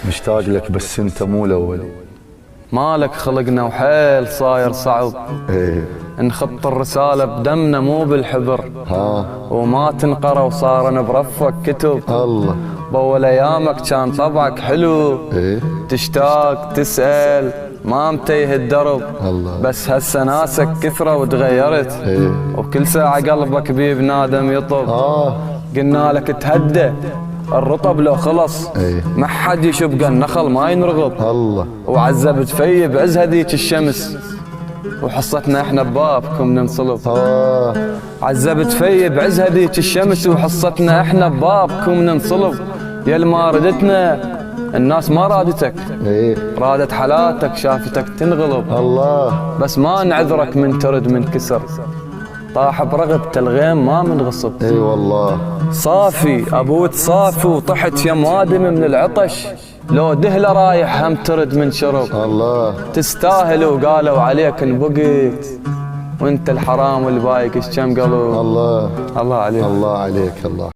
مشتاق لك بس انت مو الاول. مالك خلقنا وحيل صاير صعب، ايه نخط الرسالة بدمنا مو بالحبر، ها وما تنقرا وصارن برفك كتب. الله بأول أيامك كان طبعك حلو، ايه تشتاق تسأل ما متيه الدرب. الله بس هسه ناسك كثرة وتغيرت، ايه وكل ساعة قلبك بيه بنادم يطب. قلنا لك تهدى الرطب لو خلص، ايه ما حد يشبق النخل ما ينرغب. الله وعزب تفي بعز هذيك الشمس، وحصتنا احنا ببابكم ننصلب. عزب تفي بعز هذيك الشمس، وحصتنا احنا ببابكم ننصلب. يا ما ردتنا الناس ما رادتك، ايه رادت حالاتك شافتك تنغلب. الله بس ما نعذرك من ترد من كسر، طاح برغبة الغيم ما منغصب. اي والله صافي ابوت صافي وطحت يم وادم من العطش، لو دهله رايح هم ترد من شرب. الله تستاهل وقالوا عليك انبقيت، وانت الحرام والبايك ايش كم قالوا. الله الله عليك الله عليك الله.